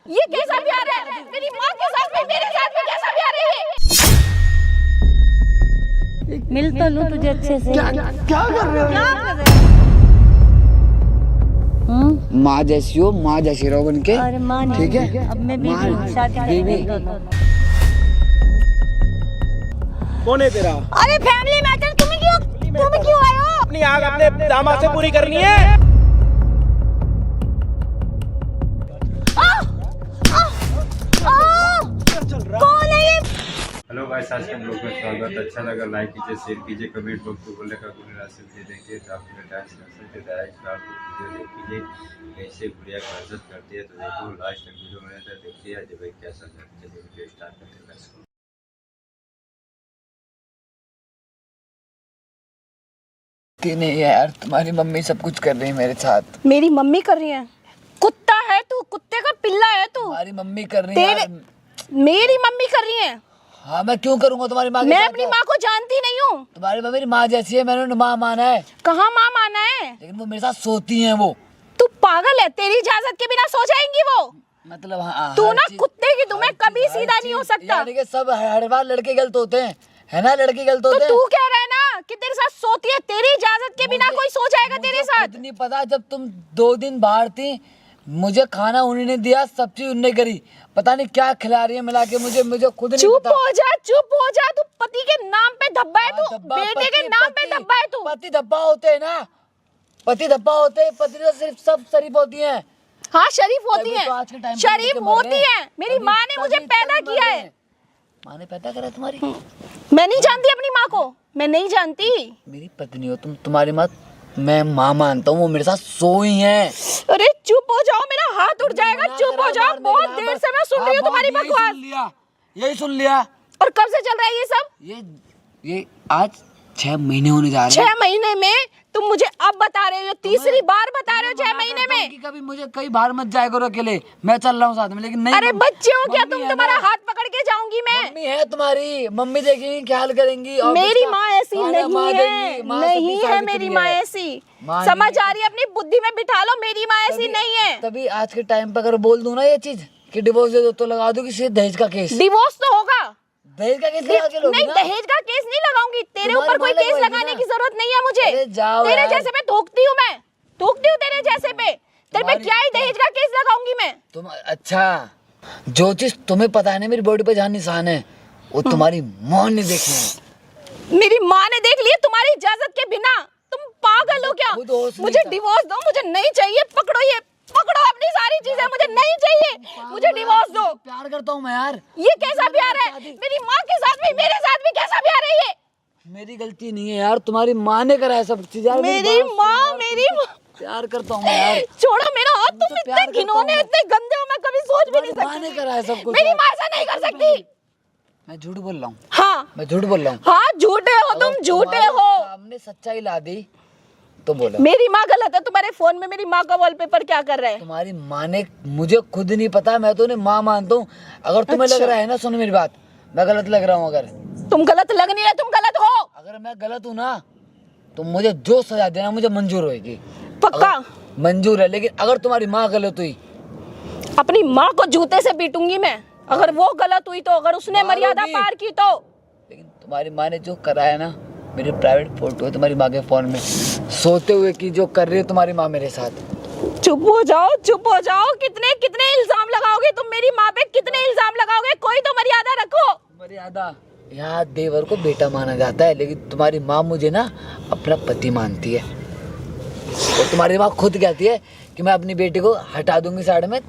ये कैसा प्यार है? मेरी माँ के साथ में मेरे साथ में कैसा प्यार है ये? मिल तो लूं तुझे अच्छे से। क्या कर रहे हो? क्या कर रहे हो? माँ जैसी हो, माँ जैसी रहो बन के। अरे माँ नहीं, ठीक है? अब मैं भी शादी बीवी। कौन है तेरा? अरे फैमिली मैटर तुम क्यों आए हो? अपनी आग अपने दामाद से पूरी करनी है। कौन है ये? हेलो गाइस, आज के ब्लॉग में स्वागत। अच्छा लगा लाइक कीजिए, शेयर कीजिए, कमेंट बॉक्स में बोले का गुण राशि वीडियो देखिए तो आपने डांस कर सकते डायरेक्ट स्टार को वीडियो देखिए कैसे गुड़िया हरकत करती है। तो देखो लास्ट तक वीडियो में तो देखिए आज भाई कैसा करते हैं। वीडियो स्टार्ट करते हैं। नहीं यार, तुम्हारी मम्मी सब कुछ कर रही है मेरे साथ। मेरी मम्मी कर रही है? कुत्ता है तू, कुत्ते का पिल्ला है तू। तुम्हारी मम्मी कर रही है तेरे यार। मेरी मम्मी कर रही है? हाँ, मैं क्यों करूंगा तुम्हारी माँ के मैं साथ? अपनी माँ को जानती नहीं हूँ। तुम्हारी मम्मी मेरी माँ जैसी है, मैंने उन्हें माँ माना है। कहाँ माँ माना है? लेकिन वो मेरे साथ सोती हैं वो। तू पागल है? तेरी इजाजत के बिना सो जाएंगी वो? मतलब हाँ, तू हर ना चीज- कुत्ते की, तुम्हें हर कभी चीज- सीधा हर नहीं हो चीज- सकता। यानी कि सब हर बार लड़के गलत होते हैं, है ना? लड़के गलत तो होते हैं। तू कह रहा है ना कि तेरे साथ सोती है, तेरी इजाजत के बिना कोई सो जाएगा तेरे साथ? मुझे नहीं पता, जब तुम 2 दिन बाहर थी, मुझे खाना उन्होंने दिया, सब चीज उन्होंने करी। पता नहीं क्या खिला रही है मिला के, मुझे खुद नहीं चुप पता। हो जा, चुप हो जा। तू पति के नाम पे धब्बा है, तू धब्बा, बेटे के पति- नाम पे पति- धब्बा है तू। पति धब्बा होते हैं ना, पति धब्बा होते हैं। पति तो सिर्फ सब शरीफ होती हैं। हाँ शरीफ होती तभी है, तो आज के टाइम पे शरीफ लड़के मर होती रहे हैं। है। मेरी तभी- माँ ने मुझे तभी- पैदा तभी मर किया रहे है। हैं। माँ ने पैदा करा तुम्हारी? मैं नहीं जानती अपनी माँ को, मैं नहीं जानती। मेरी पत्नी हो तुम, तुम्हारी माँ मैं माँ मानता हूँ, वो मेरे साथ सोई हैं। अरे चुप हो जाओ, मेरा हाथ उठ जाएगा। चुप हो जाओ, बहुत देर से मैं सुन रही हूँ तुम्हारी बकवास। यही सुन लिया। और कब से चल रहा है ये सब? ये आज 6 महीने होने जा रहे हैं। 6 महीने में? तुम मुझे अब बता रहे हो, तीसरी बार बता रहे हो 6 महीने में? कि कभी मुझे कहीं बाहर मत जाया करो अकेले, मैं चल रहा हूँ साथ में। लेकिन नहीं, अरे बच्चे हो क्या मम्मी तुम? है तुम्हारा ना। हाथ पकड़ के जाऊंगी मैं। मम्मी है तुम्हारी, मम्मी देखेंगी, ख्याल करेंगी। और मेरी उसका माँ ऐसी खाना माँ नहीं देंगी, है, माँ नहीं सबकी है सारी मेरी दुनिया माँ है। ऐसी। माँ समझ नहीं आ रही है? अपनी बुद्धि में बिठा लो, मेरी माँ ऐसी नहीं है। तभी आज के टाइम पे अगर बोल दूं ना ये चीज कि डिवोर्स दे दो, तो लगा दो किसी दहेज का केस। डिवोर्स तो होगा। दहेज का केस लगा के लोगी नहीं, ना। दहेज का केस नहीं लगाऊंगी तेरे तुम्हारी ऊपर। कोई माँ केस लगवाएगी लगाने ना। की जरूरत नहीं है मुझे। अरे जाओ तेरे यार। जैसे पे थूकती हूँ, मैं थूकती हूँ तेरे जैसे पे। तेरे पे तुम्हारी- क्या ही दहेज का केस लगाऊंगी मैं? तुम अच्छा, जो चीज तुम्हें पता है ना मेरी बॉडी पे जहाँ निशान है, वो तुम्हारी माँ ने देखे हैं। मेरी माँ ने देख लिए तुम्हारी इजाजत के बिना? तुम पागल हो क्या? खुद होश नहीं मुझे था। डिवोर्स दो, मुझे नहीं चाहिए। पकड़ो ये, पकड़ो अपनी सारी चीजें, मुझे नहीं चाहिए। मुझे डिवोर्स दो। प्यार करता हूँ मैं यार। ये कैसा प्यार है? मेरी माँ के साथ भी मेरे साथ भी कैसा प्यार है ये? मेरी गलती नहीं है यार, तुम्हारी माँ ने करा है सब चीज यार। मेरी बात माँ, सुनो यार, मेरी माँ। प्यार करता हूँ मैं यार। छोड़ो मेरा हाथ। तो तुम प्यार इतने करता घिनौने, हूँ। इतने गंदे हो, मैं कभी सोच भी नहीं तुम्हारी माँ ने करा है सब सकती। कुछ मेरी यार। माँ ऐसा नहीं कर सकती। मैं झूठ बोल रहा हूँ, हाँ मैं झूठ बोल रहा हूँ। हाँ, झूठे हो तुम, अगर झूठे तुम्हारे हो। सामने सच्चाई ला दी तो बोलो। मेरी माँ गलत है? तुम्हारे फोन में मेरी माँ का वॉलपेपर क्या कर रहा है? तुम्हारी माँ ने, मुझे खुद नहीं पता, मैं तो उन्हें माँ मानता हूँ। अगर तुम्हें लग अच्छा। रहा है ना, सुनो मेरी बात, मैं गलत लग रहा हूँ, अगर तुम गलत लग नहीं रहे, तुम गलत हो। अगर मैं गलत हूँ ना, तो मुझे जो सजा देना मुझे मंजूर होगी। पक्का? मंजूर है। लेकिन अगर तुम्हारी माँ गलत हुई, अपनी माँ को जूते से पीटूंगी मैं, अगर वो गलत हुई तो, अगर उसने मारोगी। मर्यादा पार की तो। लेकिन तुम्हारी माँ ने जो करा है ना, मेरी प्राइवेट फोटो है तुम्हारी माँ के फोन में, सोते हुए की जो कर रही है तुम्हारी माँ मेरे साथ। चुप हो जाओ, चुप हो जाओ। कितने कितने इल्जाम लगाओगे तुम मेरी माँ पे? कितने इल्जाम लगाओगे? कोई तो मर्यादा रखो। मर्यादा, यहाँ देवर को बेटा माना जाता है, लेकिन तुम्हारी माँ मुझे ना अपना पति मानती है। और तुम्हारी माँ खुद कहती है कि मैं अपनी बेटी को हटा दूंगी साइड में।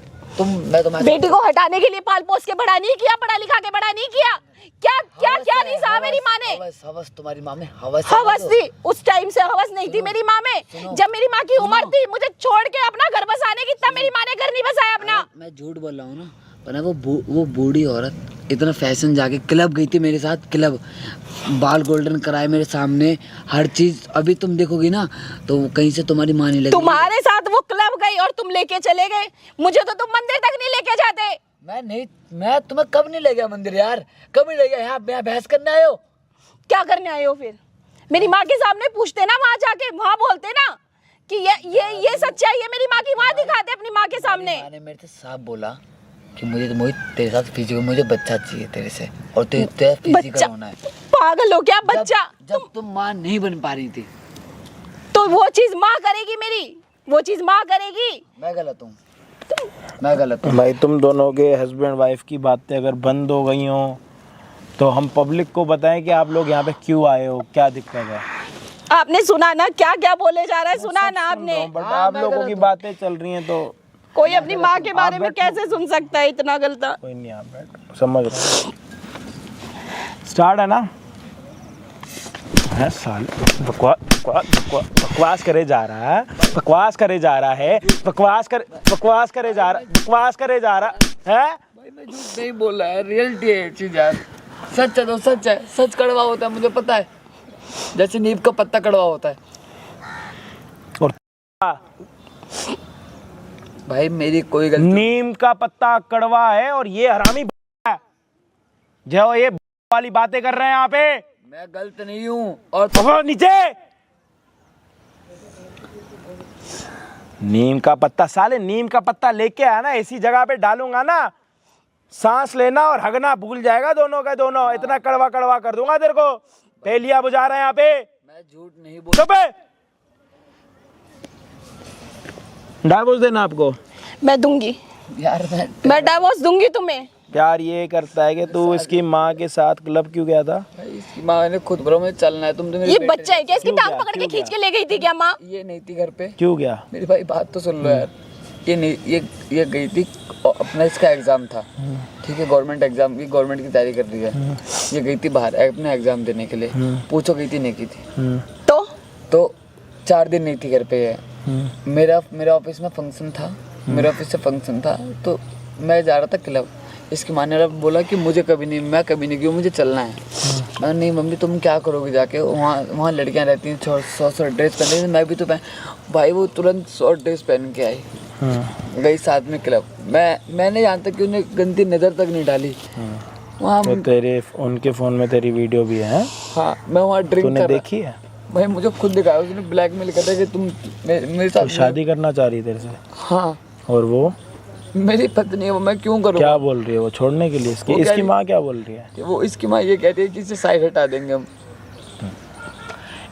मैं तुम्हारे बेटी को हटाने के लिए पाल पोस के बड़ा नहीं किया, पढ़ा लिखा के बड़ा नहीं किया। क्या क्या क्या नहीं सहा मेरी माँ ने? हवस तुम्हारी माँ में हवस है। हवस थी उस टाइम से, हवस नहीं थी मेरी माँ में। सुनो। जब मेरी माँ की उम्र थी मुझे छोड़ के अपना घर बसाने की, तब मेरी माँ ने घर नहीं बसाया अपना। मैं झूठ बोल रहा हूँ ना, पर ना वो बूढ़ी औरत इतना फैशन जाके क्लब गई थी मेरे साथ, क्लब, बाल गोल्डन कराए मेरे सामने, हर चीज। अभी तुम देखोगी ना तो कहीं से तुम्हारी माँ नहीं लगी। तुम्हारे साथ वो क्लब गई और तुम लेके चले गए, मुझे तो तुम मंदिर तक नहीं लेके जाते। मैं तुम्हें कब नहीं ले गया मंदिर यार? कब नहीं ले गया? यहाँ बहस करने आए हो? क्या करने आए हो फिर? मेरी माँ के सामने पूछते ना, वहाँ जाके वहाँ बोलते ना कि ये सच्चाई है मेरी माँ की, वहाँ दिखाते अपनी माँ के सामने। माँ ने मेरे से साफ बोला कि मुझे तो मोहित तेरे साथ फिजिकल, मुझे बच्चा चाहिए तेरे से, और तेरा फिजिकल होना है। पागल हो क्या बच्चा? जब तुम माँ नहीं बन पा रही थी तो वो चीज माँ करेगी मेरी, वो चीज माँ करेगी। मैं गलत हूँ, मैं गलत हूँ। भाई तुम दोनों के हस्बैंड वाइफ की बातें अगर बंद हो गई हो तो हम पब्लिक को बताएं कि आप लोग यहाँ पे क्यों आए हो, क्या दिक्कत है। आपने सुना ना क्या क्या बोले जा रहा है, सुना ना आपने? बट आप लोगों की बातें चल रही हैं तो कोई अपनी माँ के बारे में कैसे सुन सकता है इतना गलत? कोई नहीं, आप बैठ, समझ रहे। स्टार्ट है ना? है साल बकवास करे जा रहा है, बकवास करे जा रहा है, बकवास करे जा रहा है। भाई मैं झूठ नहीं बोल रहा है, रियलिटी है ये चीज यार। सच है तो सच है, सच कड़वा होता है मुझे पता है, जैसे नीम का पत्ता कड़वा होता है। और भाई मेरी कोई गलती, नीम का पत्ता कड़वा है और ये हरामी है जो ये वाली बातें कर रहे हैं यहाँ पे। मैं गलत नहीं हूँ। और तो नीचे नीम का पत्ता, साले नीम का पत्ता लेके आया ना, ऐसी जगह पे डालूंगा ना, सांस लेना और हगना भूल जाएगा दोनों का दोनों। इतना कड़वा कड़वा कर दूंगा तेरे को। पहलिया बुझा रहा है यहाँ पे। मैं झूठ नहीं बोल। चुप है। डाइवोर्स देना आपको? मैं दूंगी यार, मैं डाइवोर्स दूंगी तुम्हें। प्यार ये करता है कि तू इसकी माँ के साथ क्लब क्यों गया था? भाई इसकी माँ ने खुद बोला मुझे चलना है। तुम तो मेरे ये बेटे बच्चा है क्या? इसकी टांग पकड़ के खींच के ले गई थी क्या माँ? ये नहीं थी घर पे। क्यों गया? मेरी भाई बात तो सुन लो यार। ये नहीं, ये गई थी अपना, इसका एग्जाम था, ठीक है, गवर्नमेंट एग्जाम की, गवर्नमेंट की तैयारी कर रही है। ये गई थी बाहर अपना एग्जाम देने के लिए। पूछो गई थी नहीं की थी? तो 4 दिन नहीं थी घर पे। है मेरा ऑफिस में फंक्शन था, मेरे ऑफिस से फंक्शन था, तो मैं जा रहा था क्लब। इसकी माँ ने बोला कि मुझे कभी नहीं, मैं कभी नहीं क्यों, मुझे चलना है। मैं नहीं मम्मी तुम क्या करोगे जाके, वहाँ लड़कियाँ रहती हैं शॉर्ट ड्रेस पहन रही, मैं भी तो भाई वो तुरंत शॉर्ट ड्रेस पहन के आई, गई साथ में क्लब। मैंने यहाँ तक कि उन्हें गंदी नज़र तक नहीं डाली। वहाँ तो तेरे उनके फ़ोन में तेरी वीडियो भी है? हाँ, मैं वहाँ ड्रिंक कर रहा। देखी है? भाई मुझे खुद दिखाया, उसने ब्लैकमेल कर था कि तुम मेरे साथ शादी करना चाह रही तेरे से। हाँ, और वो मेरी पत्नी है, वो मैं क्यों करूँ? क्या बोल रही है वो छोड़ने के लिए? इसकी माँ क्या बोल रही है? वो इसकी माँ ये कहती है कि इसे साइड हटा देंगे हम।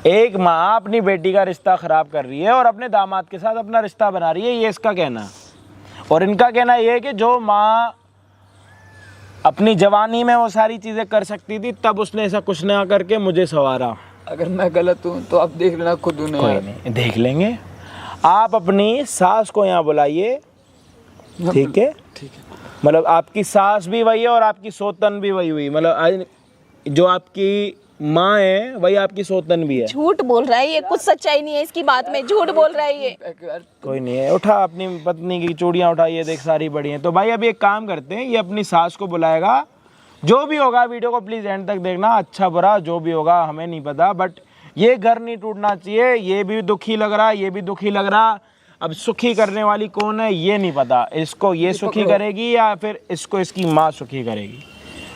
एक माँ अपनी बेटी का रिश्ता खराब कर रही है और अपने दामाद के साथ अपना रिश्ता बना रही है, ये इसका कहना है। और इनका कहना ये है कि जो माँ अपनी जवानी में वो सारी चीज़ें कर सकती थी, तब उसने ऐसा कुछ ना करके मुझे संवारा। अगर मैं गलत हूँ तो आप देख लेना खुद उन्हें। कोई नहीं, देख लेंगे। आप अपनी सास को यहाँ बुलाइए, ठीक है? ठीक है। मतलब आपकी सास भी वही है और आपकी सौतन भी वही हुई, मतलब जो आपकी माँ है वही आपकी सौतन भी है। झूठ बोल रहा है ये, कुछ सच्चाई नहीं है इसकी बात में, झूठ बोल रहा है ये। कोई नहीं है, उठा अपनी पत्नी की चूड़ियाँ उठा, ये देख सारी बड़ी हैं। तो भाई अभी एक काम करते हैं, ये अपनी सास को बुलाएगा। जो भी होगा वीडियो को प्लीज़ एंड तक देखना, अच्छा बुरा जो भी होगा हमें नहीं पता, बट ये घर नहीं टूटना चाहिए। ये भी दुखी लग रहा, ये भी दुखी लग रहा। अब सुखी करने वाली कौन है ये नहीं पता, इसको ये सुखी करेगी या फिर इसको इसकी माँ सुखी करेगी।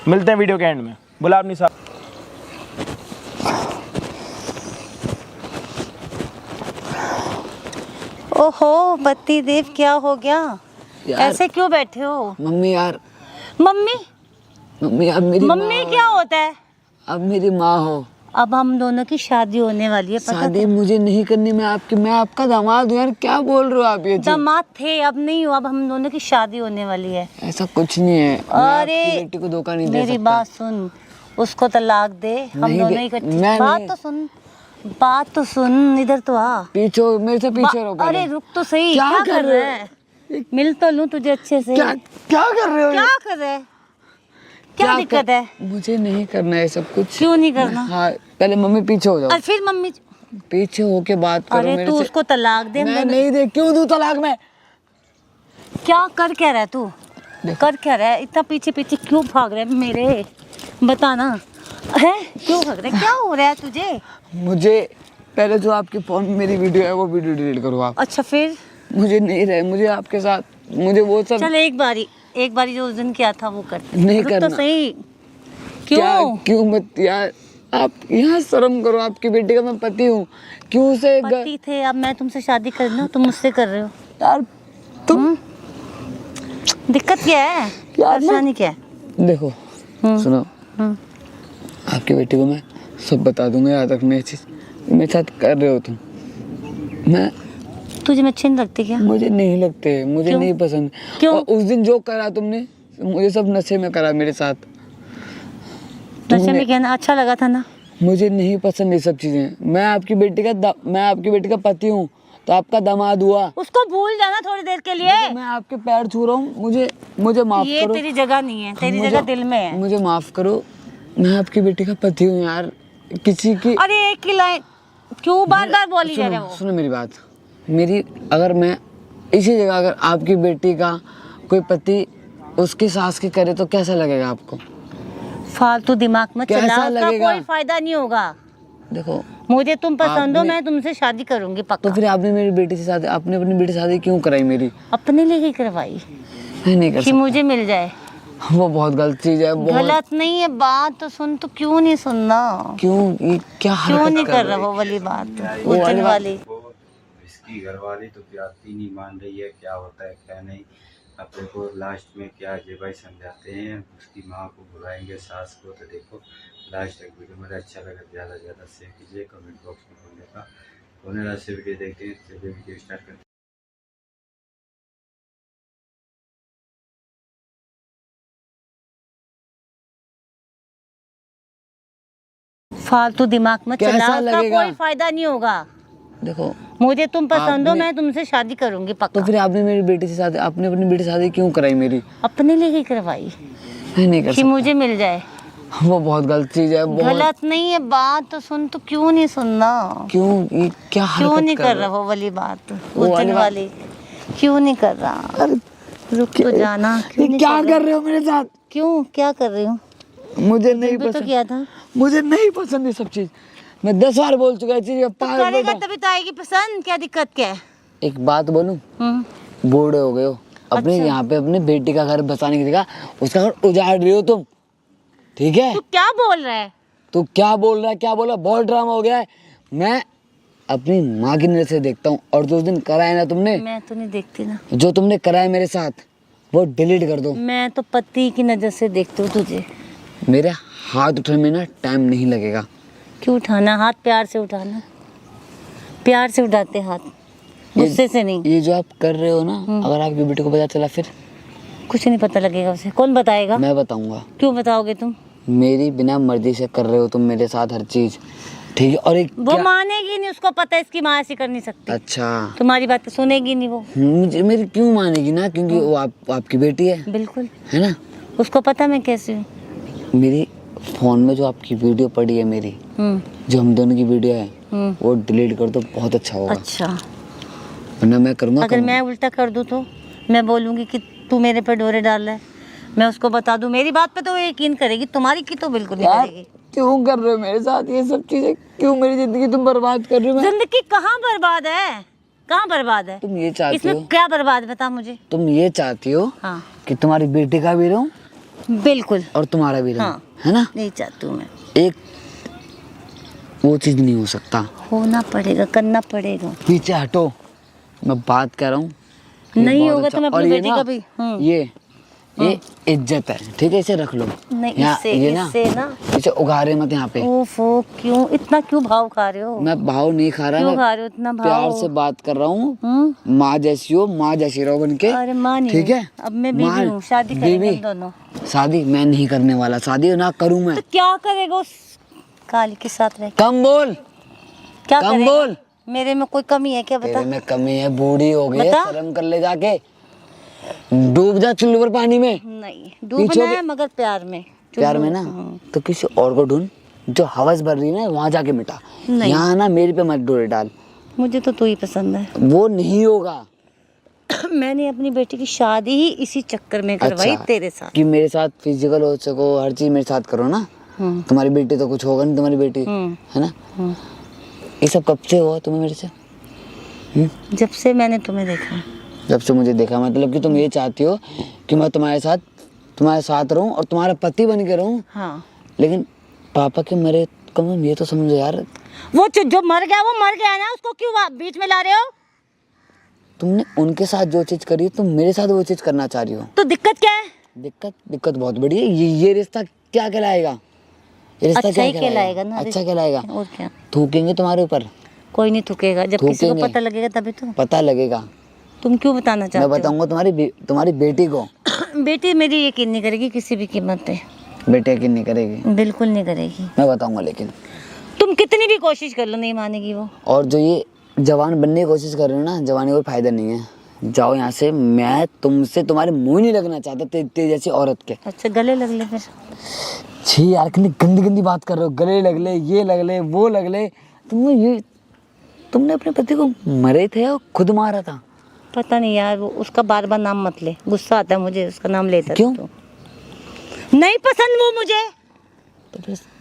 मिलते हैं वीडियो के एंड में। बुला अपनी सास। ओहो बत्ती देव, क्या हो गया? ऐसे क्यों बैठे हो? मम्मी यार, मम्मी अब मेरी मम्मी क्या होता है? अब मेरी माँ हो। अब हम दोनों की शादी होने वाली है, पता शादी मुझे नहीं करनी, मैं आपका दामाद हूँ यार। क्या बोल रहे हो आप ये? दामाद थे, अब नहीं हो, अब हम दोनों की शादी होने वाली है। ऐसा कुछ नहीं है। अरे बेटी को धोखा नहीं दे मेरी सकता। बात सुन, उसको तलाक दे, हम दोनों इकट्ठे। बात तो सुन, इधर तो आ। पीछे मेरे से पीछे रहो। अरे रुक तो सही, क्या कर रहे है? मिल तो लूं तुझे अच्छे से। क्या कर रहे हो? क्या कर रहे है? क्या दिक्कत है? मुझे नहीं करना है सब कुछ। क्यों नहीं करना? हाँ, पहले मम्मी पीछे हो जाओ। और फिर मम्मी पीछे होके बात करो अरे मेरे तू से। उसको तलाक दे। मैं नहीं दे, क्यों दूं तलाक मैं? क्या कर क्या रहा है तू? कर क्या रहा है? इतना पीछे पीछे क्यों भाग रहा है मेरे? बताना है क्यों भाग रहा है? क्या हो रहा है तुझे? मुझे पहले जो आपके फोन में मेरी वीडियो है वो वीडियो डिलीट करो आप। अच्छा फिर? मुझे नहीं रहे, मुझे आपके साथ, मुझे वो सब। चल एक बारी जो उस दिन किया था वो करते। नहीं रुक करना। तो सही। क्यों मत यार, आप यहाँ शर्म करो। आपकी बेटी का मैं पति हूँ, क्यों उसे पति थे, अब मैं तुमसे शादी कर रही हूँ, तुम मुझसे कर रहे हो यार। तुम दिक्कत क्या है? प्यार ना, परेशानी क्या है? देखो सुनो, आपकी बेटी को मैं सब बता दूंगा, याद रखना ये चीज मेरे साथ कर रहे हो तुम। मैं तुझे मैं अच्छी नहीं लगती क्या? मुझे नहीं लगते, मुझे क्यों? नहीं पसंद। क्यों? और उस दिन जो करा तुमने, मुझे सब नशे में करा मेरे साथ। नशे में कहना अच्छा लगा था ना? मुझे नहीं पसंद ये सब चीजें। मैं आपकी बेटी का पति हूँ, तो आपका दामाद हुआ। उसको भूल जाना थोड़ी देर के लिए। मैं आपके पैर छू रहा हूँ, मुझे माफ ये करो। तेरी जगह नहीं है, तेरी जगह दिल में है। मुझे माफ करो, मैं आपकी बेटी का पति हूँ यार, किसी की। अरे एक ही लाइन क्यों बार बार बोली जा रहे हो? सुनो मेरी बात, अगर मैं इसी जगह अगर आपकी बेटी का कोई पति उसकी सास की करे तो कैसा लगेगा आपको? फालतू दिमाग मत कैसा चला, उसका लगेगा? कोई फायदा नहीं होगा। देखो, मुझे तुम पसंद हो, मैं तुमसे शादी करूंगी पक्का। तो फिर आपने अपनी बेटी से शादी क्यों कराई मेरी? अपने लिए ही करवाई मैं नहीं कर कि सकता, मुझे मिल जाए। वो बहुत गलत चीज है। बहुत गलत नहीं है, बात तो सुन, तो क्यों नहीं सुनना? क्यों, ये क्या क्यों हरकत नहीं कर कर रहे रहा हो? वो वाली बात, वो उस वाली दिन बात- वाली? वो इसकी घरवाली तो प्याती नहीं मान रही है, क्या होता है क्या नहीं। अपने को लास्ट में क्या अजय भाई समझाते हैं, उसकी माँ को बुलाएंगे, सास को। तो देखो लास्ट तक वीडियो मेरा अच्छा लगा, ज़्यादा से ज़्यादा शेयर कीजिए, कमेंट बॉक्स में बोलने का होने वाला से वीडियो देखते हैं। चलिए वीडियो स्टार्ट करते हैं। फालतू दिमाग मत कैसा चला, उसका लगेगा? कोई फायदा नहीं होगा। देखो, मुझे तुम पसंद हो, आपने- मैं तुमसे शादी करूंगी पक्का। तो फिर आपने अपनी बेटी से शादी क्यों कराई मेरी? अपने लिए ही करवाई मैं नहीं कर कि सकता, मुझे मिल जाए। वो बहुत गलत चीज है। बहुत गलत नहीं है, बात तो सुन, तो क्यों नहीं सुनना? क्यों, ये क्या क्यों हरकत नहीं कर रहे रहा हो? वो वाली बात, वो उस वाली दिन बात- वाली? क्यों नहीं कर रहा? रुक तो जाना। क्यों ये नहीं क्या कर कर रहे हो मेरे साथ? क्यों क्या कर रही हूँ? मुझे नहीं भी तो पसंद, किया था। मुझे नहीं पसंद ये सब चीज। मैं 10 बार बोल चुका है चीज। करेगा तभी तो आएगी पसंद, क्या दिक्कत क्या है? एक बात बोलूं, हम्म। बूढ़े हो गए हो, अपने अच्छा। यहाँ पे अपने बेटी का घर बसाने की जगह उसका घर उजाड़ रही हो तुम, ठीक है? तू क्या बोल रहा है? तो क्या बोल रहा है, क्या बोला? बहुत ड्रामा हो गया है। मैं अपनी माँ की नजर से देखता हूँ, और जो उस दिन करा है ना तुमने, मैं तो नहीं देखती ना। जो तुमने करा है मेरे साथ, वो डिलीट कर दो। मैं तो पति की नजर से देखती हूँ तुझे। मेरे हाथ उठाने में ना टाइम नहीं लगेगा। क्यों उठाना हाथ? प्यार से उठाना, प्यार से उठाते हाथ, गुस्से से नहीं। ये जो आप कर रहे हो ना, अगर आपकी बेटी को पता चला फिर? कुछ नहीं पता लगेगा उसे। कौन बताएगा? मैं बताऊंगा। क्यों बताओगे तुम? मेरी बिना मर्जी से कर रहे हो तुम मेरे साथ हर चीज, ठीक है? और एक वो मानेगी नहीं, उसको पता है इसकी माँ ऐसी कर नहीं सकती। अच्छा, तुम्हारी बात सुनेगी नहीं वो। मुझे मेरी क्यों मानेगी ना, क्योंकि वो आपकी बेटी है बिल्कुल, है ना? उसको पता मैं कैसी हूँ। मेरी फोन में जो आपकी वीडियो पड़ी है मेरी, जो हम दोनों की वीडियो है, वो डिलीट कर दो, बहुत अच्छा होगा। अच्छा, वरना मैं करूँगा। अगर मैं उल्टा कर दूँ तो मैं बोलूँगी कि तू मेरे पे डोरे डाल रहा है, मैं उसको बता दूँ, मेरी बात पे तो वो यकीन करेगी, तुम्हारी की तो बिल्कुल नहीं यार करेगी। क्यों कर रहे हो मेरे साथ ये सब चीजें? क्यों मेरी जिंदगी तुम बर्बाद कर रहे हो? जिंदगी कहाँ बर्बाद है? कहाँ बर्बाद है? तुम ये चाहती इसमें हो, क्या बर्बाद, बता मुझे। तुम ये चाहती हो हाँ कि तुम्हारी बेटी का भी रहूं बिल्कुल, और तुम्हारा भी रहूं, हाँ। है ना? नहीं चाहती हूँ मैं। एक वो चीज नहीं हो सकता। होना पड़ेगा, करना पड़ेगा। पीछे हटो, मैं बात कर रहा हूँ। ये नहीं बहुत होगा अच्छा- तो मैं और अपनी ये बेटी ना, का भी ये इज्जत है, ठीक है? इसे रख लो। नहीं, यहाँ- इससे ये इससे ना इसे उगारे मत यहाँ पे। ओफो, क्यों इतना क्यों भाव खा रहे हो? मैं भाव नहीं खा रहा, क्यों मैं खा रहे हो इतना भाव? प्यार से बात कर रहा हूँ। माँ जैसी हो, माँ जैसी रहो बन के। अरे माँ नहीं, ठीक है? अब मैं बीवी माँ- हूँ, शादी करेंगे बीवी? हम दोनों। शादी मैं नहीं करने वाला, शादी ना करूँ मैं। तो क्या करेगा उस काली के साथ रह के? कम बोल, क्या कम करेगा? बोल। मेरे में कोई कमी है क्या, बता? तेरे में कमी है, बूढ़ी हो गई है, बता। शर्म कर ले जाके, डूब जा चुल्लू पर पानी में। नहीं, पीछे डूबना के- है मगर प्यार में। प्यार में ना, तो किसी और को ढूंढ जो हवस भर रही है ना, वहाँ जाके मिटा। नहीं। यहाँ ना मेरे पे मत डोरे डाल, मुझे तो तू ही पसंद है। वो नहीं होगा। मैंने अपनी बेटी की शादी ही इसी चक्कर में करवाई, अच्छा, तेरे साथ। कि मेरे साथ फिजिकल हो सको, हर चीज मेरे साथ करो ना। तुम्हारी बेटी तो कुछ होगा नहीं, तुम्हारी बेटी है ना? ये सब कब से हुआ तुम्हें मेरे से? जब से मैंने तुम्हें देखा। जब से मुझे देखा, मतलब कि तुम ये चाहती हो कि मैं तुम्हारे साथ रहूं और तुम्हारा पति बन के रहूं। हाँ, लेकिन पापा के मरे कम, ये तो समझो यार। वो जो मर गया वो मर गया ना, उसको क्यों बीच में ला रहे हो? तुमने उनके साथ जो चीज करी है, तुम मेरे साथ वो चीज करना चाह रही हो। तो दिक्कत क्या है? दिक्कत बहुत बड़ी है। ये रिश्ता क्या कहलाएगा? ये रिश्ता अच्छा क्या ही कहलाएगा ना। अच्छा कहलाएगा। और क्या, थूकेंगे तुम्हारे ऊपर। कोई नहीं थूकेगा, जब किसी को थूकेंगे। पता लगेगा तभी तो। पता लगेगा। तुम क्यों बताना मैं चाहते बताऊंगा तुम्हारी बेटी को। हो? बेटी मेरी यकीन नहीं करेगी किसी भी कीमत पे, बेटी यकीन नहीं करेगी। बिल्कुल नहीं करेगी। मैं बताऊंगा लेकिन तुम कितनी भी कोशिश कर लो नहीं मानेगी वो। और जो ये जवान बनने की कोशिश कर रहे हो ना, जवानी का कोई फायदा नहीं है। जाओ यहाँ से। मैं तुमसे तुम्हारे मुंह नहीं लगना चाहता तेरी जैसी औरत के। अच्छा गले लग ले फिर। छी यार, कितनी गंदी गंदी बात कर रहे हो। गले लग ले, ये लग ले, वो लग ले। तुमने अपने पति को मरे थे या खुद मारा था? पता नहीं यार, वो उसका बार बार नाम मत ले, गुस्सा आता है मुझे उसका नाम लेता। क्यों? तो नहीं पसंद वो मुझे।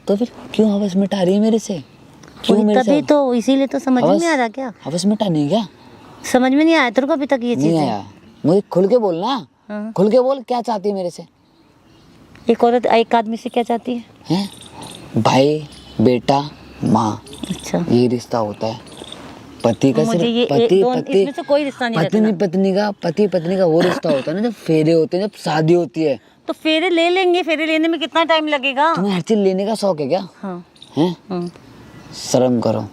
तो फिर क्यों हवस मिटा रही है मेरे से? क्यों मेरे तभी से तो, इसीलिए तो समझ में नहीं आ रहा क्या? हवस मिटानी है क्या? समझ में नहीं आया तेरे को अभी तक ये नहीं चीज़? आया। मुझे खुल के बोलना। हाँ। खुल के बोल, क्या चाहती है मेरे से? एक औरत एक आदमी से क्या चाहती है? हैं? भाई, बेटा, माँ, अच्छा, ये रिश्ता होता है। पति का मुझे सिर्फ ये इसमें से कोई रिश्ता नहीं रखना। पति पत्नी का वो रिश्ता होता है ना, जब फेरे होते हैं, जब शादी होती है। तो फेरे ले लेंगे, फेरे लेने में कितना टाइम लगेगा? तुम्हें हर चीज लेने का शौक है क्या? हाँ। हैं? शर्म करो,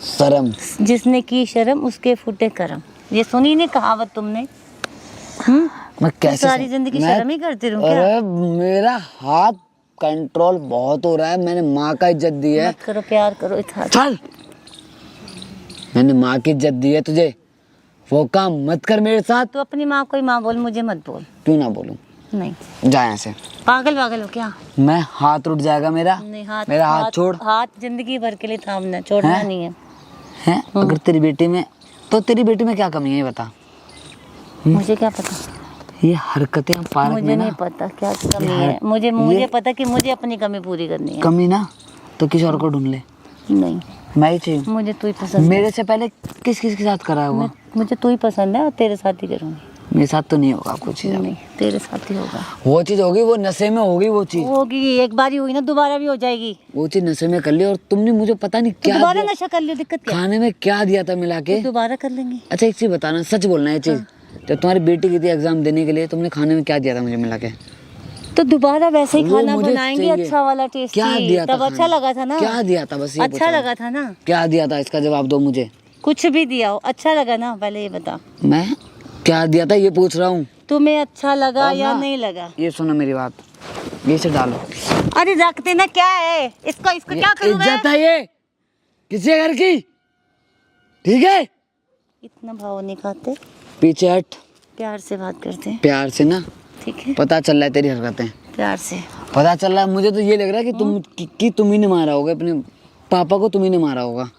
शर्म। जिसने की शर्म उसके फूटे करम, ये सुनी नहीं कहावत तुमने? मैं कैसे सारी जिंदगी शर्म ही करती रहूं क्या? अरे मेरा हाथ कंट्रोल बहुत हो रहा है। मैंने माँ का इज्जत दी है। मत करो, प्यार करो इतना। चल, मैंने माँ की इज्जत दी है तुझे, वो काम मत कर मेरे साथ। तो अपनी माँ को ही माँ बोल, मुझे मत बोल। क्यों ना बोलूं? नहीं, जा यहाँ से। पागल पागल हो क्या? मैं हाथ उठ जाएगा मेरा। नहीं, हाथ मेरा हाथ छोड़। हाथ जिंदगी भर के लिए थामना, छोड़ना हैं? नहीं है। हैं? अगर तेरी बेटी में, तो तेरी बेटी में क्या कमी है ये बता। मुझे क्या पता, ये हरकतें पार्क मुझे में नहीं ना, पता क्या कमी है। मुझे पता कि मुझे अपनी कमी पूरी करनी है। कमी ना तो किसी और को ढूंढ ले। नहीं, मैं ही चाहिए। मुझे तू ही पसंद है। मेरे से पहले किस किस के साथ करा हुआ? मुझे तू ही पसंद है और तेरे साथ ही करूँगी। मेरे साथ तो नहीं होगा कुछ चीज। नहीं, तेरे साथ ही होगा। वो चीज होगी, वो नशे में होगी। वो चीज होगी, एक बार ही हुई ना, दोबारा भी हो जाएगी। वो चीज नशे में कर ली। और तुमने मुझे पता नहीं तो क्या दोबारा दिया, नशा कर लियो, दिक्कत क्या? खाने में क्या दिया था मिला के। तो दोबारा कर लेंगे। अच्छा एक चीज बताना, सच बोलना है चीज। जब तुम्हारी बेटी की थी एग्जाम देने के लिए, तुमने खाने में क्या दिया था मुझे मिला के? तो दोबारा वैसे ही वो खाना मुझे बनाएंगे, चाहिए। अच्छा वाला टेस्टी। क्या दिया था तब अच्छा खाने? लगा था ना? क्या दिया था? बस ये अच्छा लगा था ना? क्या दिया था, इसका जवाब दो मुझे। कुछ भी दिया हो, अच्छा लगा ना? पहले ये बता, मैं क्या दिया था ये पूछ रहा हूँ। तुम्हें अच्छा लगा और या ना, नहीं लगा? ये सुनो मेरी बात, ये से डालो। अरे रख देना, क्या है इसको क्या करूँ मैं? इज्जत है ये किसी घर की, ठीक है? इतना भाव नहीं खाते, पीछे हट। प्यार से बात करते हैं। प्यार से ना, ठीक है, पता चल रहा है तेरी हरकतें, प्यार से। पता चल रहा है। मुझे तो ये लग रहा है कि तुम ही ने मारा होगा अपने पापा को, तुम ही ने मारा होगा,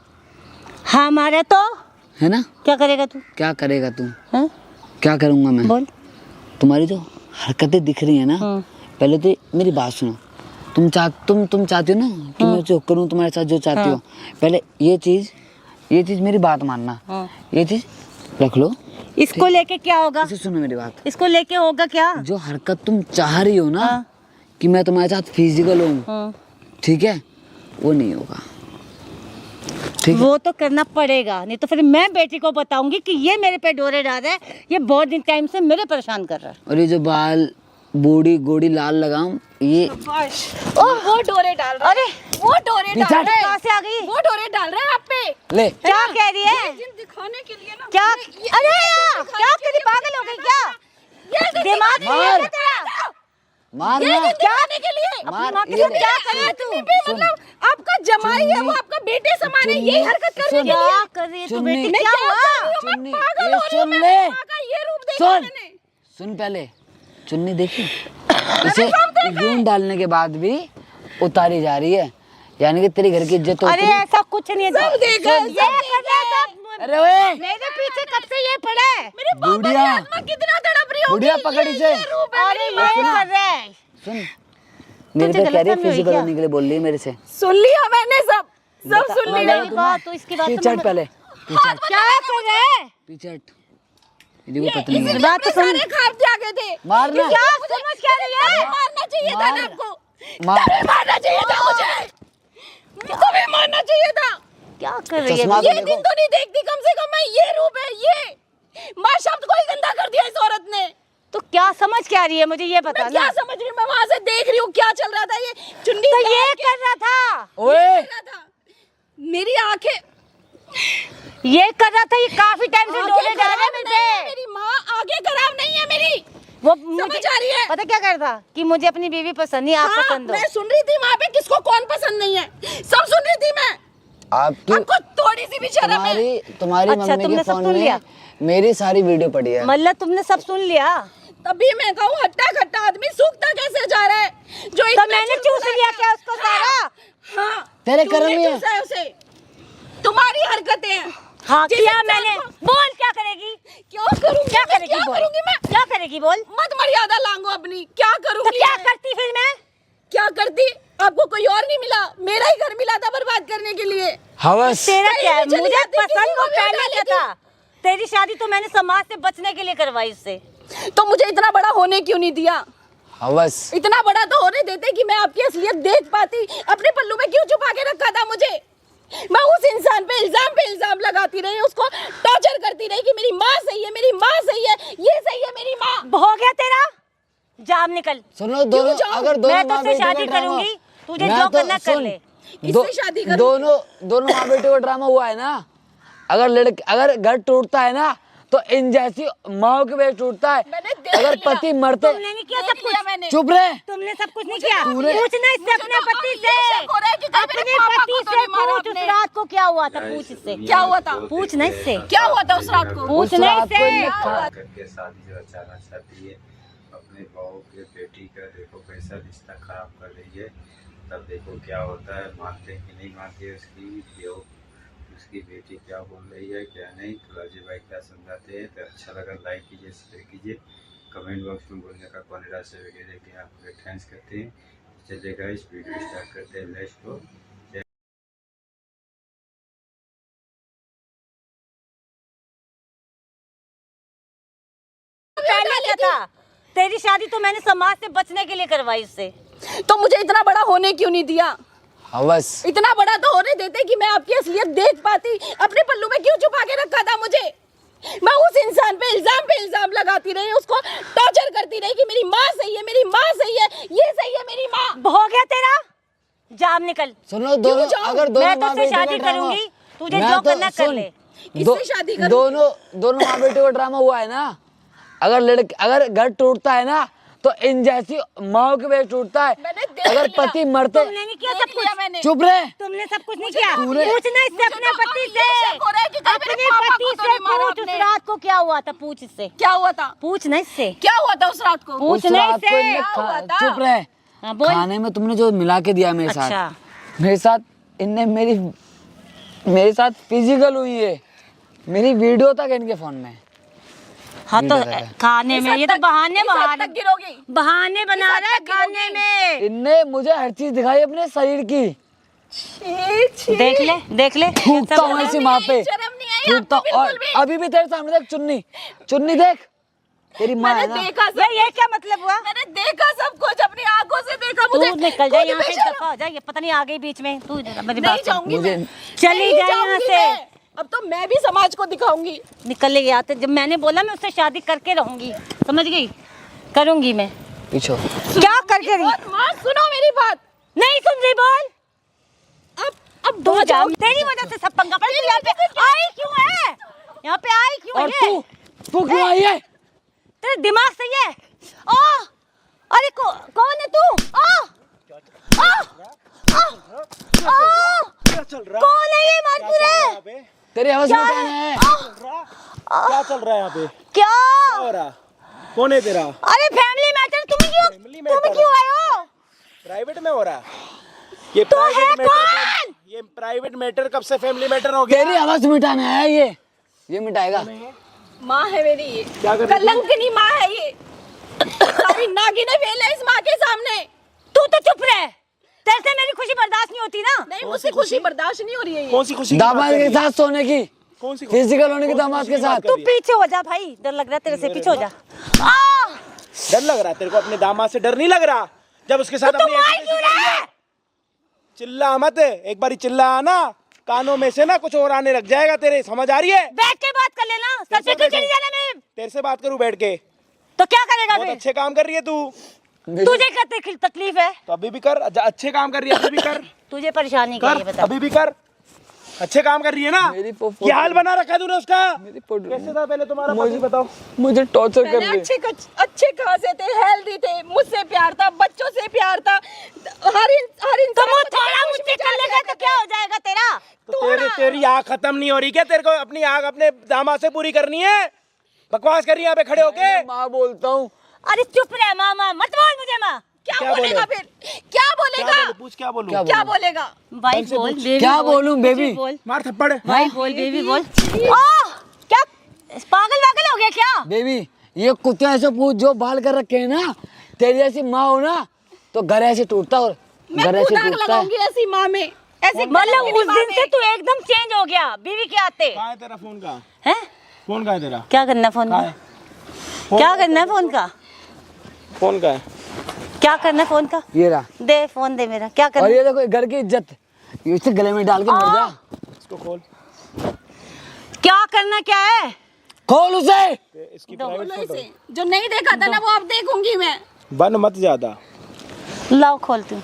हाँ मारे तो है ना? क्या करेगा तू? क्या करेगा तू? हाँ? क्या करूँगा मैं? बोल। तुम्हारी जो हरकतें दिख रही है ना, पहले तो मेरी बात सुनो। तुम चाहती हो ना कि मैं जो करूँ तुम्हारे साथ, जो चाहती हो। पहले ये चीज मेरी बात मानना। ये चीज रख लो। इसको लेके क्या होगा? इसे सुनो मेरी बात। इसको लेके होगा क्या? जो हरकत तुम चाह रही हो ना कि मैं तुम्हारे साथ फिजिकल हूँ, ठीक है, वो नहीं होगा। ठीक है? वो तो करना पड़ेगा, नहीं तो फिर मैं बेटी को बताऊंगी कि ये मेरे पे डोरे डाल रहा है, ये बहुत दिन टाइम से मेरे परेशान कर रहा है। और ये जो बाल बूढ़ी गोड़ी लाल लगाऊं, ये वो डोरे डाल रहा है। अरे वो डोरे डाल रहा है। कहाँ से आ गई? वो डोरे डाल रहा है आप पे। ले। क्या कह रही है? दिखाने के लिए ना। क्या? अरे यार, क्या तेरी पागल हो गई क्या? दिमाग नहीं है क्या तेरा? मार ये ना। दिखाने के लिए। मार, माँ के ये साथ ले। क्या कर रही है तू? मतलब आपका जमाई है, वो आपका बेटे समान है, यही हरकत करने के लिए। क्या कर रही है तू चुन्नी। बेटी? मैं क्या हुआ? चुन्नी, पागल ये हो रही हूँ सुन मैं, ले। माँ का ये रूप देखा सुन मैंने। सुन पहले, चुन्नी देखी, इसे यूं डालने के बाद भी उतारी जा रही है, यानी कि तेरी घर की इज्जत तो अरे उतरी। ऐसा कुछ नहीं है। सब देखा, ये सब कर रहा है सब। अरे ओए, मेरे पीछे कब से ये पड़ा है? मेरे पापा की बुढ़िया, आत्मा कितना तड़प रही होगी। बुढ़िया पकड़ इसे। ये रूप है अरे मेरी ये माँ। कर रहा है। सुन, मेरे पे गलत कह रही है फहमी हुई फिजिकल क्या? होने के लिए बोल रही है मेरे से। सुन लिया मैंने, सब सुन लिया। मेरी बात तो इसकी बात पीछे हट पहले, पीछे हट, क्या कर रहा है? पीछे हट। ये पत्नी है। बात तो सुन। सारे ख्वाब जागे थे। मारना। क्या समझ क्या रही है? मारना चाहिए था ना आपको। मार। मारना चाहिए था मुझे। तुम्हें मारना चाहिए था। क्या कर रही है? चश्मा ये तो दिन तो नहीं देखती कम से कम मैं, ये रूप है ये। माँ शब्द को ही गंदा कर दिया इस औरत ने। तो क्या समझ क्या रही है मुझे ये मैं बता क्या ना। समझ रही हूँ, मैं वहां से देख रही हूँ क्या चल रहा था। ये चुन्नी तो ये डाल के कर रहा था, ओए कर रहा था। मेरी आंखें ये कर रहा था, ये काफी टाइम से आगे डोले जा रहा है खराब मेरे नहीं है, पे। मेरी माँ आगे खराब नहीं है मेरी। वो समझ आ रही है? पता क्या कर था कि मुझे अपनी बीवी पसंद नहीं, आप हाँ, पसंद हो। मैं सुन रही थी वहाँ पे किसको कौन पसंद नहीं है, सब सुन रही थी मैं। आपकी आपको थोड़ी सी भी शर्म है? तुम्हारी अच्छा, मम्मी तुमने के सब फोन सुन में लिया? मेरी सारी वीडियो पड़ी है। मतलब तुमने सब सुन लिया? तभी मैं कहूँ हट्टा खट्टा आदमी सूखता कैसे जा रहा है। जो तो इतना मैंने चुलबुला चूस लिया क्या उसको सारा? हाँ, तेरे तुमने कर्म ही है। चूसा है उसे। तुम्हारी हरकतें हैं। हाँ जिस किया इंसान मैंने। को- बोल क्या करेगी? क्यों करूंगी? क्या मैं करेगी क्या बोल? करूंगी मैं? क्या करेगी बोल? मत मर्यादा लांगो अपनी। क्या तो करूंगी क्या मैं? करती फिर मैं? क्या करती? आपको कोई और नहीं मिला, मेरा ही घर मिला था बर्बाद करने के लिए। हवस। तेरा कहीं क्या है? भी चली मुझे जाती, पसंद किसी वो को भी पहले उठा क्या लेती। था। तेरी शादी तो मैंने समाज से बचने के लिए करवाई उससे। तो मुझे इतना बड़ा होने क्यों नहीं दिया? हवस। इतना बड़ा तो होने देते कि मैं आपकी असलियत देख पाती। अपने पल्लू में क्यों छुपा के रखा था मुझे? मैं उस इंसान पे इल्जाम लगाती रही, उसको टॉर्चर करती रही कि मेरी माँ सही है, मेरी माँ सही है, ये सही है मेरी माँ। हो गया तेरा? जाम निकल। सुनो दोनों, जाऊं? अगर दोनों मैं माँ तुझसे बेटी का शादी ड्रामा- करूंगी, तुझे मैं जो तो- करना कर सुन, ले। इससे शादी करूंगी। दोनों माँ बेटी का ड्रामा हुआ है ना। अगर घर टूटता है ना तो इन जैसी माओ के वजह टूटता है। मैंने देख अगर लिया। पति मरते, तुमने नहीं किया देख सब लिया कुछ। मैंने। चुप रहे। तुमने सब कुछ नहीं मुझे किया। तो तूने- पूछना इससे मुझे अपने तो पति ये से। शक हो रहा है कि कहीं मेरे अपने पापा पति को तो से नहीं मारा पूछ उस आपने। रात को क्या हुआ था, पूछ इससे। क्या हुआ था? पूछना इससे। क्या हुआ था उस रात को? पूछना रात को इससे। इनने खा- करके शादी जो अचानक चाहती है अपने बहू के बेटी का, देखो कैसा रिश्ता खराब कर रही है। तब देखो क्या होता है, मानते हैं कि नहीं मानते है उसकी बहू, उसकी बेटी क्या बोल रही है क्या नहीं। तो राजीव भाई क्या समझाते हैं। तो अच्छा लगा लाइक कीजिए, शेयर कीजिए, कमेंट बॉक्स में बोलने का कौन रास्ते वगैरह के आप थैंक्स करते हैं। चलिएगा इस वीडियो स्टार्ट करते हैं। Let's go. पहले क्या था? तेरी शादी तो मैंने समाज से बचने के लिए करवाई उससे। तो मुझे इतना बड़ा होने क्यों नहीं दिया? हवस। इतना बड़ा तो होने देते कि मैं आपकी असलियत देख पाती। अपने पल्लू में क्यों छुपा के रखा था मुझे? मैं उस इंसान पे इल्जाम लगाती रही, उसको टॉर्चर करती रही कि मेरी माँ सही है, मेरी माँ सही है, ये सही है मेरी माँ। हो गया तेरा? जाम निकल। सुनो दोनों, जाऊं? अगर दोनों मैं माँ तुझसे बेटी का शादी ड्रामा- करूंगी, तुझे मैं जो तो- करना कर सुन, ले। किससे शादी करूंगी? दोनों माँ बेटी का ड्रामा हुआ है ना। अगर घर टूटता है ना तो इन जैसी माओ की वजह टूटता है। मैंने देख अगर लिया। पति मरते, तुमने नहीं किया देख सब लिया कुछ। मैंने। चुप रहे। तुमने सब कुछ नहीं मुझे किया। तो- पूछना इससे मुझे अपने तो पति ये से। शक हो रहा है कि कहीं मेरे अपने पापा पति को तो से नहीं मारा पूछ उस आपने। रात को क्या हुआ था, पूछ इससे। क्या हुआ था? पूछना इससे। क्या हुआ था उस रात को? पूछ उस नहीं रात को से। इनने क्या हुआ था? चुप रहे। हाँ, बोल। खाने में तुमने जो मिला के दिया मेरे अच्छा। साथ, इनने मेरे साथ फिजिकल हुई है। मेरी वीडियो तक है इनके फोन में। हाँ तो नहीं लगा। खाने में ये तो बहाने इस हद तक गिरोगी? बहाने बना हद रहा है तक खाने गिरोगी? में। इनने मुझे हर चीज दिखाई अपने शरीर की। देख ले थूकता हूँ ऐसी माँ पे, शर्म नहीं आई थूकता। आपको और बिल्कुल भी? अभी भी तेरे सामने देख चुन्नी देख, तेरी माँ है मैंने ना। देखा सब, ये क्या मतलब हुआ? मैंने देखा सब कुछ अपनी आंखों से देखा। तू मुझे निकल जा खुद यहाँ से, बेशर्म- दफा हो जा। ये पता नहीं आ गई बीच में। तू जरा मेरी नहीं बात सुन। जाऊंगी मुझे- मैं। चली नहीं जा यहाँ जाऊंगी से। मैं। अब तो मैं भी समाज को दिखाऊंगी। निकल ले यहाँ से। जब मैंने बोला मैं उससे शादी करके रहूंगी, समझ गई? करूंगी मैं। पीछो। क्या करके रही? और माँ सुनो मेरी बात। नहीं सुन रही, बोल। अब तू दो जा, जाओ। तेरी वजह से सब पंगा पड़ा। तू यहाँ पे आई क्यों है? यहाँ पे आई क्यों और है? तू क्यों आई है? तेरा दिमाग सही है? ओ, अरे कौन है तू? क्या चल रहा कौन है ये मारपुर है? यहाँ पे? तेरी हवस क्या में है? है। क्या चल रहा है यहाँ पे? क्या? क्या हो रहा? कौन है तेरा? अरे फैमिली मैटर। Family तुम matter क्यों है। आए हो? प्राइवेट में हो रहा? ये तो है प्राइवेट मैटर कौन? ये प्राइवेट मैटर कब से फैमिली मैटर हो गया? तेरी हवस मिटाना है ये मिटाएगा। माँ है मेरी ये। क्या कर रही है? कलंकनी माँ है ये। सारी नागिनें फेल है इस माँ के सामने। तू तो चुप रह। तेरे से मेरी खुशी बर्दाश्त नहीं होती ना। नहीं मुझसे खुशी बर्दाश्त नहीं हो रही है ये। कौन सी खुशी की बात दामाद कर के रही है? साथ सोने की, कौन सी खुशी? फिजिकल होने की कौन सी दामाद खुशी के की बात साथ। कर तू रही है? पीछे हो जा भाई, डर लग रहा है तेरे से। पीछे हो जा। डर लग रहा है तेरे को? अपने दामाद से डर नहीं लग रहा जब उसके साथ तो तुम अपनी आई ऐसी क्यों कैसी रहे? कर रही है? चिल्ला मत, एक बारी चिल्ला ना कानों में से ना कुछ और आने लग जाएगा तेरे। समझ आ रही है? बैठ के बात कर लेना। सर पे क्यों चली जाना? मैं तेरे से बात करूं बैठ के? तो क्या करेगा बहुत फिर? अच्छे काम कर रही है तू। तुझे क्या तकलीफ है? तो अभी भी कर, अच्छे काम कर रही है, अभी भी कर। तुझे परेशानी क्या है ये कर, बता। अभी भी कर, अच्छे काम कर रही है ना। मेरी क्या हाल बना रखा है तूने उसका? मेरी फोटो कैसे था पहले तुम्हारा पति, बताओ। मुझे टॉर्चर कर पहले रही अच्छे खासे थे, हेल्दी थे, मुझसे प्यार था, बच्चों से प्यार था, हर इंसान तुम थोड़ा मुझसे कर लेगा तो क्या हो जाएगा तेरा? तो तेरी आग खत्म नहीं हो रही क्या? तेरे को अपनी आग अपने दामाद से पूरी करनी है? बकवास कर रही है यहाँ पे खड़े होके। माँ बोलता हूँ। अरे चुप रह मामा, मत बोल मुझे माँ। क्या बोलेगा फिर? क्या बोलेगा? पूछ, क्या बोलूं? क्या बोलेगा? भाई बोल, बेबी क्या बोल, बोलूं, मुझे बेबी? बोल। मार थप्पड़। भाई बोल, बेबी बोल। ओह, क्या पागल वागल हो गया क्या? बेबी ये कुत्ते ऐसे पूछ जो बाल कर रखे हैं ना, तेरी ऐसी माँ हो ना तो घर ऐसे टूटता और मैं घर खुद ऐसे आग टूटता है। लगाऊंगी ऐसी माँ में, ऐसी मतलब उस दिन से तू एकदम चेंज हो गया बीवी के आते कहाँ है तेरा फोन? का हैं? फोन कहाँ है तेरा? क्या करना है फोन कहाँ का? है? क्या करना है फोन का? फोन का है? क्या करना है फोन का? ये रहा। दे फोन दे मेरा। क्या करना और है? ये देखो घर की इज्जत, ये इसे गले में डाल के मर जा। इसको खोल, क्या करना क्या है? खोल उसे। इसकी बोलो प्राइवेट फोटो। इसे, जो नहीं देखा था ना वो अब देखूंगी मैं। बन मत ज्यादा। लाओ खोल तू।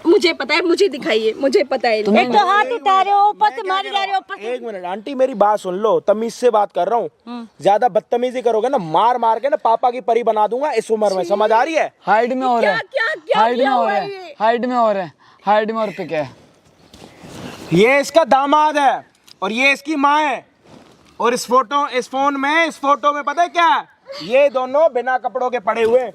मुझे पता है, मुझे दिखाइए, मुझे पता है। एक तो हाथ उठा रहे हो, ऊपर से मारी जा रहे हो, ऊपर से। एक मिनट आंटी, मेरी बात सुन लो, तमीज से बात कर रहा हूँ। ज्यादा बदतमीजी करोगे ना, मार मार के ना पापा की परी बना दूंगा इस उम्र में, समझ आ रही है? हाइट में हो रहा है, क्या हाइट में किया हो हुआ रहा है है, ये? हाइट में हो रहा है, हाइट में और पे क्या है? ये इसका दामाद है और ये इसकी माँ है। और इस फोन में इस फोटो में पता है क्या है? ये दोनों बिना कपड़ों के पड़े हुए।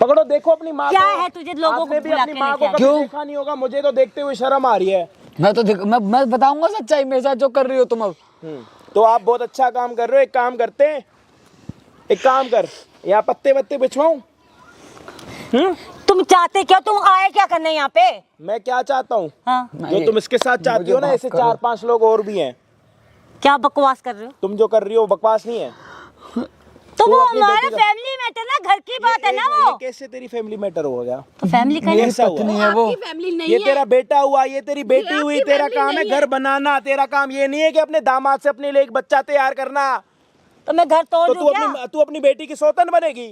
पकड़ो, देखो अपनी माँ क्या को। है तुझे लोगों को आपने भी बुला अपनी के माँ को लेके कभी क्यों? देखा नहीं होगा, मुझे तो देखते हुए शर्म आ रही है। मैं बताऊंगा सच्चाई मेरे साथ जो कर रही हो तुम अब। तो आप बहुत अच्छा काम कर रहे हो। एक काम करते हैं, एक काम कर, यहाँ पत्ते वत्ते बिछवाऊं? तुम चाहते क्या? तुम आए क्या करने यहाँ पे? मैं क्या चाहता हूँ, हाँ, जो तुम इसके साथ चाहती हो ना, ऐसे 4-5 लोग और भी हैं। क्या बकवास कर रहे हो? तुम जो कर रही हो बकवास नहीं है। तो वो अपनी हमारा बेटी का- फैमिली मैटर ना, घर की बात है ना वो। ये कैसे तेरी फैमिली मैटर हो गया? तो फैमिली का मेरी ऐसा हुआ। पत्नी है वो। आपकी फैमिली नहीं ये है। तेरा बेटा हुआ, ये तेरी बेटी आपकी हुई। तेरा फैमिली काम है नहीं घर है। बनाना। तेरा काम ये नहीं है कि अपने दामाद से अपने लिए एक बच्चा तैयार करना। तो मैं घर तोड़ तो दूं क्या? तू अपनी बेटी की सौतन बनेगी।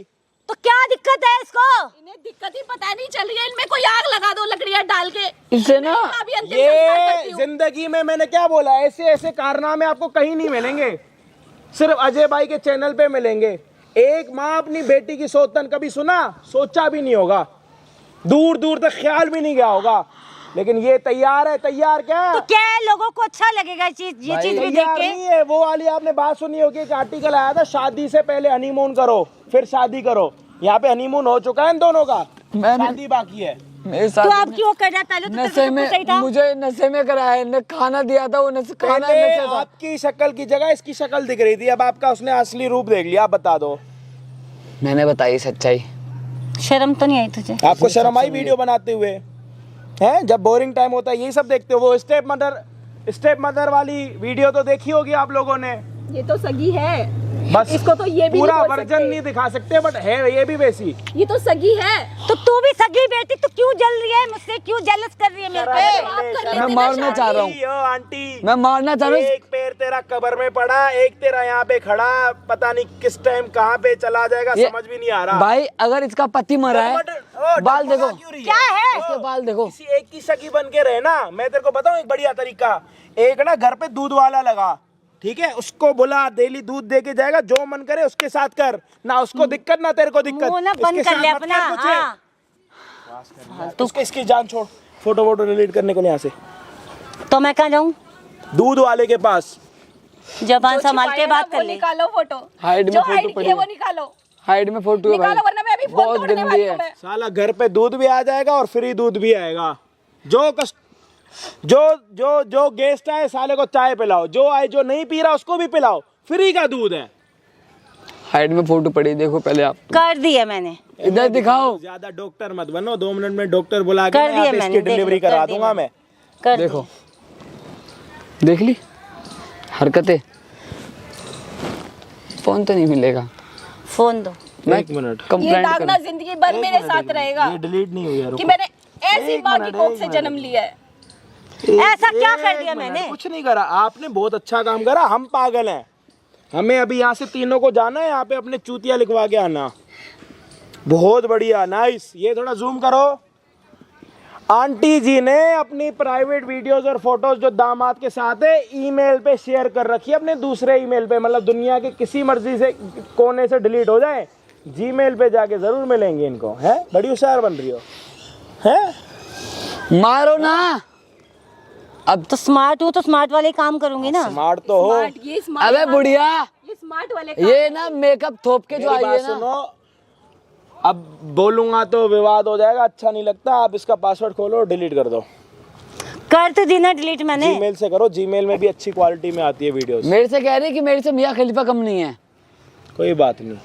तो क्या दिक्कत है इसको? इन्हें दिक्कत ही पता नहीं चल रही है, इनमें कोई आग लगा दो लकड़ियां डाल के। इससे ना अभी अंतिम संस्कार करती ये हूँ। जिंदगी में मैंने क्या बोला, ऐसे ऐसे कारनामे आपको कहीं नहीं मिलेंगे, सिर्फ अजय भाई के चैनल पे मिलेंगे। एक माँ अपनी बेटी की सौतन कभी सुना, सोचा भी नहीं होगा, दूर दूर तक ख्याल भी नहीं गया होगा। लेकिन ये तैयार है। तैयार क्या? तो क्या है, लोगों को अच्छा लगेगा ये चीज भी देख तैयार के? नहीं है। वो वाली आपने बात सुनी होगी, एक आर्टिकल आया था, शादी से पहले हनीमून करो फिर शादी करो। यहाँ पे हनीमून हो चुका है इन दोनों का, शादी बाकी है। मेरे तो आप साथ क्यों कर रहा? पहले तो नशे तेरे को सही में, था। मुझे नशे में कराया ने खाना दिया था, वो नशे खाना पहले नशे था। आपकी शक्ल की जगह इसकी शक्ल दिख रही थी, अब आपका उसने असली रूप देख लिया। आप बता दो, मैंने बताई सच्चाई। शर्म तो नहीं आई तुझे? आपको शर्म आई वीडियो बनाते हुए? हैं, जब बोरिंग टाइम होता है यही सब देखते हो। वो स्टेप मदर वाली वीडियो तो देखी होगी आप लोगों ने। ये तो सगी है, बस इसको तो ये भी पूरा नहीं बोल वर्जन सकते। नहीं दिखा सकते, बट है ये भी वैसी। ये तो सगी है। तो तू भी सगी बेटी, तो क्यों जल रही है मुझसे? क्यों जेलस कर रही है मेरे पे? आप कर लेते मैं ना मारना शादी। चाह रहा हूँ, ओ आंटी, मैं मारना चाह रहा हूँ। एक पैर तेरा कब्र में पड़ा, एक तेरा यहाँ पे खड़ा, पता नहीं किस टाइम कहाँ पे चला जाएगा, ये- समझ भी नहीं आ रहा। भाई अगर इसका पति मरा है, बाल देखो क्या है? इसके बाल देखो। किसी एक की सगी बन के रहे ना। मैं तेरे को बताऊं एक बढ़िया तरीका, एक ना घर पे दूध वाला लगा, ठीक है, उसको बोला डेली दूध दे के जाएगा, जो मन करे उसके साथ कर, ना उसको दिक्कत ना तेरे को दिक्कत। मुंह ना इसके बंद कर साथ ले मत अपना। कर कुछ। हाँ। तो इसकी जान छोड़, फोटो डिलीट करने को यहाँ से। तो मैं कहाँ जाऊँ? दूध वाले के पास। जबान जो संभाल के छिपाया बात ना, कर वो ले। निकालो फोटो। हाइड में जो फोटो हाइड पड़ी की है वो है। निकालो, हाइड में फोटो है भाई, निकालो, वरना मैं अभी फोन बहुत तोड़ने गंदी वाली है। हूँ मैं। साला घर पे दूध भी आ जाएगा और फ्री दूध भी आएगा। जो गेस्ट आए साले को चाय पिलाओ, जो आए जो नहीं पी रहा उसको भी पिलाओ, फ्री का दूध है। हाइड में फोटो पड़ी, देखो पहले आप। कर दिया मैंने। इधर दिखाओ, ज्यादा डॉक्टर मत बनो, 2 मिनट में डॉक्टर बुला के कर ना दिया यहाँ पे मैंने, इसकी देख डिलीवरी लो, कर करा दिया दूंगा मैंने। मैं। कर देखो देख ली हरकतें। फोन तो नहीं मिलेगा, फोन दो। मैं एक मिनट, ये कंप्लेंट दाग ना करूं। जिंदगी भर मेरे साथ रहेगा ये डिलीट नहीं हुई है, कि रुको। मैंने ऐसी एक माँ की मिनट, कोख एक से मिनट। जन्म लिया है। ऐसा क्या कर एक दिया मिनट, मैंने? कुछ नहीं करा, आपने बहुत अच्छा काम करा। हम पागल हैं, हमें अभी यहाँ से तीनों को जाना है, यहाँ पे अपने चूतिया लिखवा के आना। बहुत बढ़िया, नाइस। ये थोड़ा जूम करो। आंटी जी ने अपनी प्राइवेट वीडियोस और फोटोज जो दामाद के साथ है ईमेल पे शेयर कर रखी है, अपने दूसरे ईमेल पे, मतलब दुनिया के किसी मर्जी से कोने से डिलीट हो जाए, जीमेल पे जाके जरूर मिलेंगे इनको। है बड़ी होशियार बन रही हो, है? मारो ना। अब तो स्मार्ट हूँ तो स्मार्ट वाले काम करूंगी ना। स्मार्ट तो हो। स्मार्ट, ये स्मार्ट अबे बुढ़िया, ये स्मार्ट वाले ये ना मेकअप थोप के जो मेरी आई बात है ना। सुनो, अब बोलूंगा तो विवाद हो जाएगा, अच्छा नहीं लगता। आप इसका पासवर्ड खोलो और डिलीट कर दो। कर तो दी ना डिलीट मैंने। जीमेल से करो, जीमेल में भी अच्छी क्वालिटी में आती है वीडियोस। मेरे से कह रही है कि मेरे से मियां खलीफा कम नहीं है। कोई बात नहीं,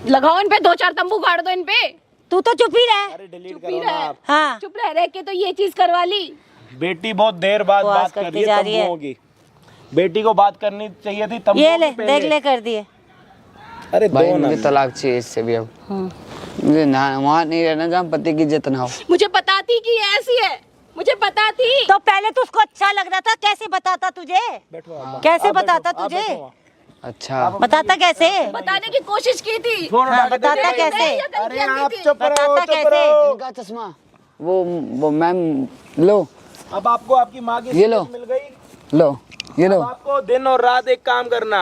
लगाओ इन पे 2-4 तंबू गाड़ दो इन पे। तू तो चुप ही रह। अरे डिलीट चुप करो ही ना रह। आप। हाँ, चुप रह के तो ये चीज करवा ली। बेटी बहुत देर बाद बकवास बात कर करती रही जा है रही है। तंबुओं की। बेटी को बात करनी चाहिए थी तंबुओं ये की ले पहले। देख ले, कर दिए। अरे भाई दो ना। मुझे तलाक चाहिए इससे भी। अब मुझे ना वहाँ नहीं रहना जहाँ पति की इज्जत ना हो। मुझे पता थी कि ये ऐसी है, मुझे पता थी। तो पहले तो उसको अच्छा लग रहा था, कैसे बताता तुझे? बैठो आप। कैसे आप बैठो, बताता आप तुझे? बैठो। अच्छा बताता कैसे? बताने की कोशिश की थी। फोन हाँ, उठा के बताता दे दो। कैसे? अरे आप चुप रहो, बताता चुप कैसे? रहो। इनका चश्मा वो मैम लो अब आपको आपकी माँ की ये लो। सीरत मिल गई। लो ये लो। अब आपको दिन और रात एक काम करना,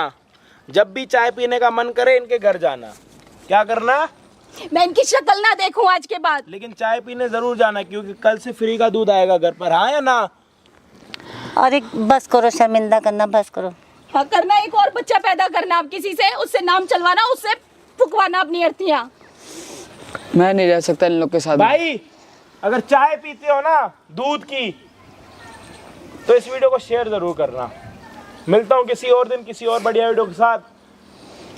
जब भी चाय पीने का मन करे इनके घर जाना। क्या करना? मैं इनकी शक्ल ना देखूं आज के बाद। लेकिन चाय पीने जरूर जाना, क्योंकि कल से फ्री का दूध आएगा घर पर। हाँ या ना? अरे बस करो, शर्मिंदा करना बस करो। हाँ, करना एक और बच्चा पैदा करना आप किसी से, उससे नाम चलवाना, उससे फुकवाना अपनी अर्थियां। मैं नहीं रह सकता इन लोग के साथ। भाई अगर चाय पीते हो ना दूध की, तो इस वीडियो को शेयर जरूर करना। मिलता हूँ किसी और दिन किसी और बढ़िया वीडियो के साथ।